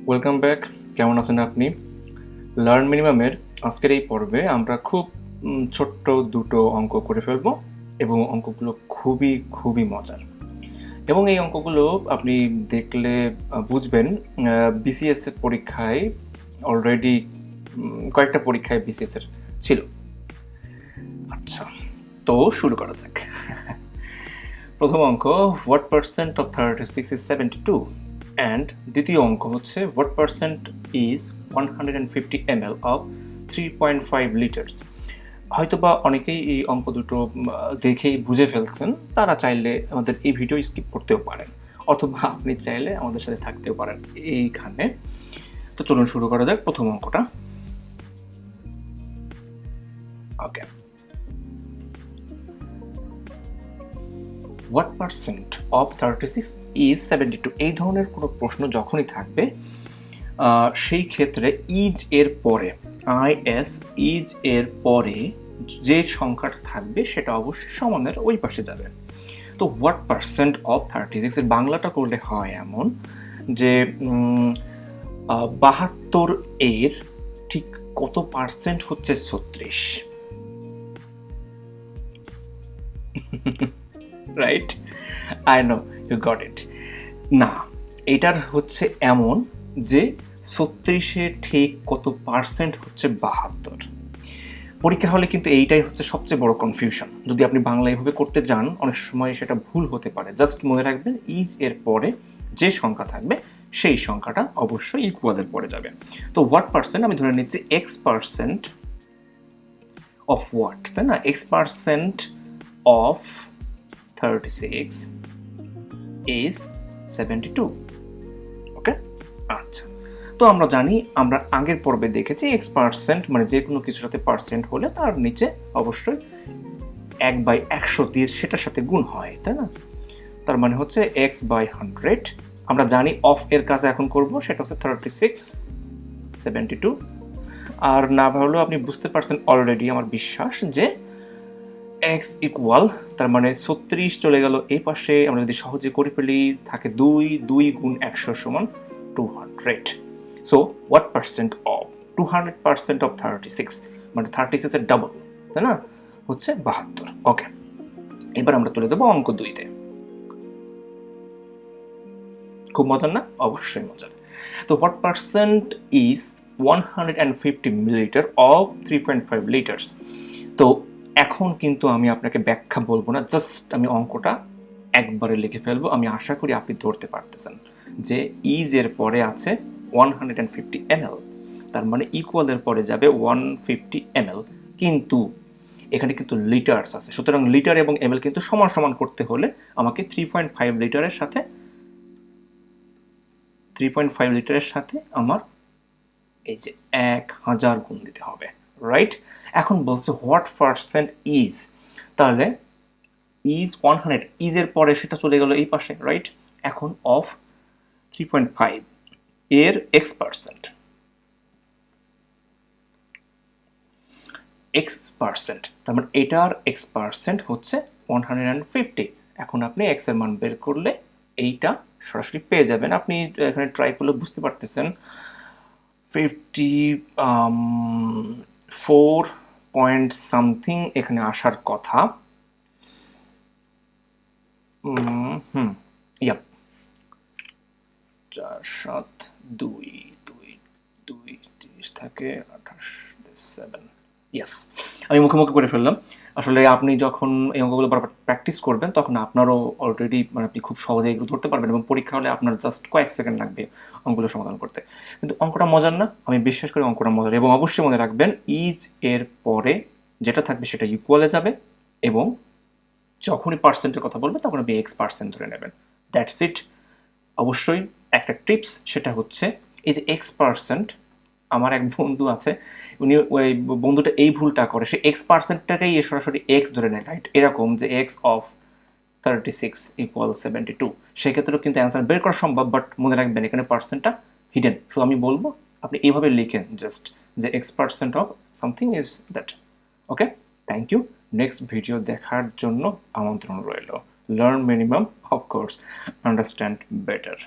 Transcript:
Welcome back. কেমন আছেন আপনি? লার্ন মিনিমামের আজকের এই পর্বে আমরা খুব ছোট্ট দুটো অঙ্ক করে ফেলবো এবং অঙ্কগুলো খুবই খুবই মজার। এবং এই অঙ্কগুলো আপনি দেখলে বুঝবেন বিসিএস এর পরীক্ষায় অলরেডি কয়েকটা পরীক্ষায় বিসিএস এর ছিল। আচ্ছা, তো শুরু করা যাক। প্রথম অঙ্ক, what percent of 36 is 72, and দ্বিতীয় অঙ্ক হচ্ছে what percent is 150 ml of 3.5 litres. হয়তোবা অনেকেই এই অঙ্ক দুটো দেখেই বুঝে ফেলছেন, তারা চাইলে আমাদের এই ভিডিও স্কিপ করতেও পারেন, অথবা আপনি চাইলে আমাদের সাথে থাকতেও পারেন এইখানে। তো চলুন শুরু করা যাক প্রথম অঙ্কটা। ওকে, হোয়াট পার্সেন্ট অফ 36 ইজ 72, এই ধরনের কোনো প্রশ্ন যখনই থাকবে সেই ক্ষেত্রে ইজ এর পরে আইএস ইজ এর পরে যে সংখ্যাটা থাকবে সেটা অবশ্যই সমানের ওই পাশে যাবে। তো হোয়াট পার্সেন্ট অফ 36 এর বাংলাটা করলে হয় এমন যে 72 এর ঠিক কত পার্সেন্ট হচ্ছে 36, right? I know you got it. না, এটার হচ্ছে এমন যে 36-এর ঠিক কত পার্সেন্ট হচ্ছে 72। পরীক্ষা হলে কিন্তু এইটাই হচ্ছে সবচেয়ে বড় কনফিউশন। যদি আপনি বাংলা এভাবে করতে যান অনেক সময় সেটা ভুল হতে পারে। জাস্ট মনে রাখবেন ইজ এর পরে যে সংখ্যা থাকবে সেই সংখ্যাটা অবশ্যই ইকুয়ালের পরে যাবে। তো হোয়াট পার্সেন্ট আমি ধরে নিচ্ছি এক্স পার্সেন্ট অফ হোয়াট, তাই না? X percent of 36 is 72। ওকে, আচ্ছা। তো আমরা জানি, আমরা আগের পর্বে দেখেছি এক্স পার্সেন্ট মানে যে কোনো কিছুর সাথে পার্সেন্ট হলে তার নিচে অবশ্যই 1/100 দিয়ে সেটার সাথে গুণ হয়, তাই না? তার মানে হচ্ছে x/100। আমরা জানি অফ এর কাজ এখন করব, সেটা হচ্ছে 36 72। আর না ভাবলেও আপনি বুঝতে পারছেন অলরেডি, আমার বিশ্বাস, যে x ইকুয়াল, তার মানে 36 চলে গেল এই পাশে। আমরা যদি সহজে করে ফেলি থাকে 2 গুণ 100 সমান 200। So what percent of 200% of 36 মানে 36 এর ডাবল, তাই না? হচ্ছে 72। ওকে, এবার আমরা চলে যাব অঙ্ক 2-তে। খুব মজার না? অবশ্যই মজার। তো what percent is 150 millilitre of 3.5 litres. তো এখন কিন্তু আমি আপনাকে ব্যাখ্যা বলবো না, জাস্ট আমি অঙ্কটা একবারে লিখে ফেলবো। আমি আশা করি আপনি ধরতে পারতেছেন যে ইজ এর পরে আছে 150 ml, তার মানে ইকুয়ালের পরে যাবে 150 ml, কিন্তু এখানে কিন্তু লিটার্স আছে। সুতরাং লিটার এবং এমএল কিন্তু সমান সমান করতে হলে আমাকে 3.5 লিটারের সাথে 3.5 লিটারের সাথে আমার এই যে 1000 গুণ দিতে হবে, রাইট? এখন বলছে হোয়াট পার্সেন্ট ইজ, তাহলে ইজ 100, ইজের পরে সেটা চলে গেল এই পাশে, রাইট? এখন অফ 3.5 এর এক্স পার্সেন্ট, তার মানে এটার এক্স পার্সেন্ট হচ্ছে 150। এখন আপনি এক্স এর মান বের করলে এইটা সরাসরি পেয়ে যাবেন। আপনি এখানে ট্রাই করলে বুঝতে পারতেছেন 54 পয়েন্ট সামথিং এখানে আসার কথা। ইয়াপ, 4 7 2 2 2 30 থাকে 28 7। ইয়েস, আমি মুখে মুখে করে ফেললাম। আসলে আপনি যখন এই অঙ্কগুলো বারবার প্র্যাকটিস করবেন তখন আপনারও অলরেডি মানে আপনি খুব সহজে এগুলো ধরতে পারবেন এবং পরীক্ষা হলে আপনার জাস্ট কয়েক সেকেন্ড লাগবে অঙ্কগুলো সমাধান করতে। কিন্তু অঙ্কটা মজার না? আমি বিশ্বাস করি অঙ্কটা মজার। এবং অবশ্যই মনে রাখবেন ইজ এর পরে যেটা থাকবে সেটা ইকুয়ালে যাবে, এবং যখনই পার্সেন্টের কথা বলবে তখন আপনি এক্স পার্সেন্ট ধরে নেবেন। That's it. অবশ্যই একটা টিপস, সেটা হচ্ছে এই যে এক্স পার্সেন্ট, আমার এক বন্ধু আছে, উনি ওই বন্ধুটা এই ভুলটা করে, সে এক্স পার্সেন্টটাকেই সরাসরি এক্স ধরে নেয়, রাইট? এরকম যে এক্স অফ 36 ইকুয়াল 72, সেক্ষেত্রেও কিন্তু অ্যান্সার বের করা সম্ভব, বাট মনে রাখবেন এখানে পার্সেন্টটা হিডেন। সো আমি বলবো আপনি এইভাবে লিখেন জাস্ট যে X percent of something is that. Okay, thank you. Next video দেখার জন্য আমন্ত্রণ রইল। Learn minimum, of course, understand better.